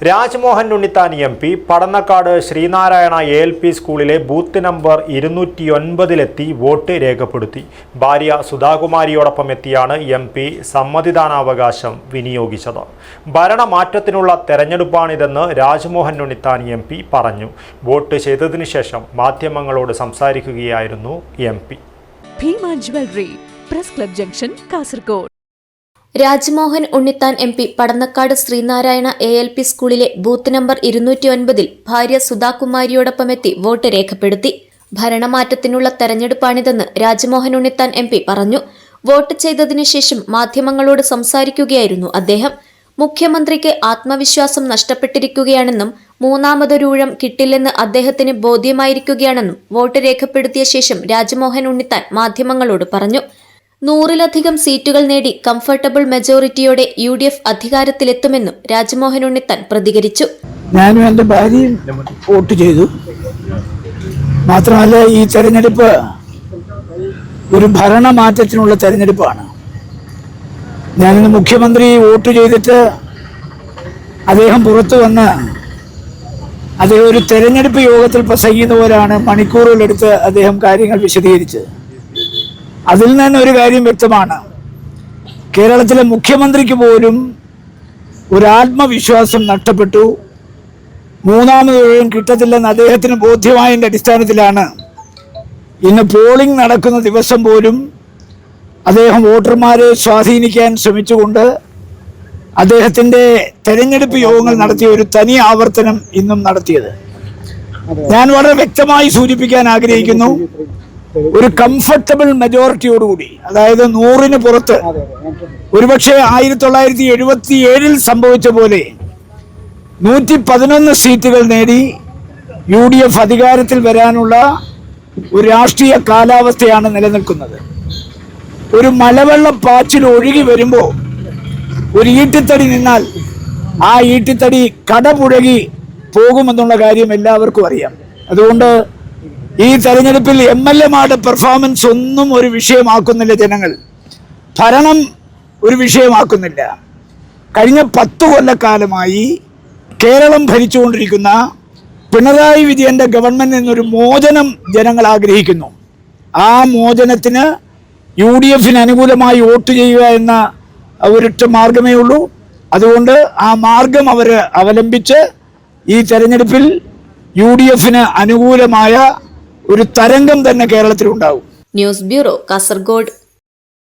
Rajmohan Unnithan MP Padannakkad Sreenarayana ALP സ്കൂളിലെ booth number 209 vote രേഖപ്പെടുത്തി. ഭാര്യ സുധാകുമാരിയോടൊപ്പം എത്തിയാണ് MP സമ്മതിദാനാവകാശം വിനിയോഗിച്ചത്. ഭരണമാറ്റത്തിനുള്ള തെരഞ്ഞെടുപ്പാണിതെന്ന് രാജ്മോഹൻ ഉണ്ണിത്താൻ MP പറഞ്ഞു. വോട്ട് ചെയ്തതിനു ശേഷം മാധ്യമങ്ങളോട് സംസാരിക്കുകയായിരുന്നു MP. Bheema jewellery, press club junction, Kasaragod. Rajmohan Unnithan MP Padannakkad Sreenarayana ALP സ്കൂളിലെ ബൂത്ത് നമ്പർ 209 ഭാര്യ സുധാകുമാരിയോടൊപ്പമെത്തി വോട്ട് രേഖപ്പെടുത്തി. ഭരണമാറ്റത്തിനുള്ള തെരഞ്ഞെടുപ്പാണിതെന്ന് രാജ്മോഹൻ ഉണ്ണിത്താൻ MP പറഞ്ഞു. വോട്ട് ചെയ്തതിനു ശേഷം മാധ്യമങ്ങളോട് സംസാരിക്കുകയായിരുന്നു അദ്ദേഹം. മുഖ്യമന്ത്രിക്ക് ആത്മവിശ്വാസം നഷ്ടപ്പെട്ടിരിക്കുകയാണെന്നും മൂന്നാമതൊരൂഴം കിട്ടില്ലെന്ന് അദ്ദേഹത്തിന് ബോധ്യമായിരിക്കുകയാണെന്നും വോട്ട് രേഖപ്പെടുത്തിയ ശേഷം രാജ്മോഹൻ ഉണ്ണിത്താൻ മാധ്യമങ്ങളോട് പറഞ്ഞു. 100-ലധികം സീറ്റുകൾ നേടി കംഫർട്ടബിൾ മെജോറിറ്റിയോടെ UDF അധികാരത്തിലെത്തുമെന്നും രാജ്മോഹൻ ഉണ്ണിത്താൻ പ്രതികരിച്ചു. ഞാനും എൻ്റെ ഭാര്യയും വോട്ട് ചെയ്തു. മാത്രമല്ല, ഈ തെരഞ്ഞെടുപ്പ് ഒരു ഭരണമാറ്റത്തിനുള്ള തെരഞ്ഞെടുപ്പാണ്. ഞാനിന്ന് മുഖ്യമന്ത്രി വോട്ട് ചെയ്തിട്ട് അദ്ദേഹം പുറത്തു വന്ന് അദ്ദേഹം ഒരു തെരഞ്ഞെടുപ്പ് യോഗത്തിൽ പ്രസംഗിക്കുന്ന പോലെയാണ് മണിക്കൂറുകളെടുത്ത് അദ്ദേഹം കാര്യങ്ങൾ വിശദീകരിച്ചത്. അതിൽ നിന്ന് ഒരു കാര്യം വ്യക്തമാണ്. കേരളത്തിലെ മുഖ്യമന്ത്രിക്ക് പോലും ഒരു ആത്മവിശ്വാസം നഷ്ടപ്പെട്ടു. മൂന്നാമതൊഴും കിട്ടത്തില്ലെന്ന് അദ്ദേഹത്തിന് ബോധ്യമായതിൻ്റെ അടിസ്ഥാനത്തിലാണ് ഇന്ന് പോളിംഗ് നടക്കുന്ന ദിവസം പോലും അദ്ദേഹം വോട്ടർമാരെ സ്വാധീനിക്കാൻ ശ്രമിച്ചുകൊണ്ട് അദ്ദേഹത്തിൻ്റെ തെരഞ്ഞെടുപ്പ് യോഗങ്ങൾ നടത്തിയ ഒരു തനി ആവർത്തനം ഇന്നും നടത്തിയത്. ഞാൻ വളരെ വ്യക്തമായി സൂചിപ്പിക്കാൻ ആഗ്രഹിക്കുന്നു, ഒരു കംഫർട്ടബിൾ മെജോറിറ്റിയോടുകൂടി, അതായത് 100-ന് പുറത്ത്, ഒരുപക്ഷെ 1977 സംഭവിച്ച പോലെ 111 സീറ്റുകൾ നേടി UDF അധികാരത്തിൽ വരാനുള്ള ഒരു രാഷ്ട്രീയ കാലാവസ്ഥയാണ് നിലനിൽക്കുന്നത്. ഒരു മലവെള്ളപ്പാച്ചിൽ ഒഴുകി വരുമ്പോൾ ഒരു ഈട്ടിത്തടി നിന്നാൽ ആ ഈട്ടിത്തടി കടപുഴകി പോകുമെന്നുള്ള കാര്യം എല്ലാവർക്കും അറിയാം. അതുകൊണ്ട് ഈ തെരഞ്ഞെടുപ്പിൽ MLA-മാരുടെ പെർഫോമൻസ് ഒന്നും ഒരു വിഷയമാക്കുന്നില്ല. ജനങ്ങൾ ഭരണം ഒരു വിഷയമാക്കുന്നില്ല. കഴിഞ്ഞ 10 കൊല്ലക്കാലമായി കേരളം ഭരിച്ചുകൊണ്ടിരിക്കുന്ന പിണറായി വിജയൻ്റെ ഗവൺമെന്റിൽ നിന്നൊരു മോചനം ജനങ്ങൾ ആഗ്രഹിക്കുന്നു. ആ മോചനത്തിന് UDF-ന് അനുകൂലമായി വോട്ട് ചെയ്യുക എന്ന ഒരൊറ്റ മാർഗമേ ഉള്ളൂ. അതുകൊണ്ട് ആ മാർഗം അവർ അവലംബിച്ച് ഈ തെരഞ്ഞെടുപ്പിൽ UDF-ന് അനുകൂലമായ ഒരു തരംഗം തന്നെ കേരളത്തിലുണ്ടാവും. News bureau, Kasaragod.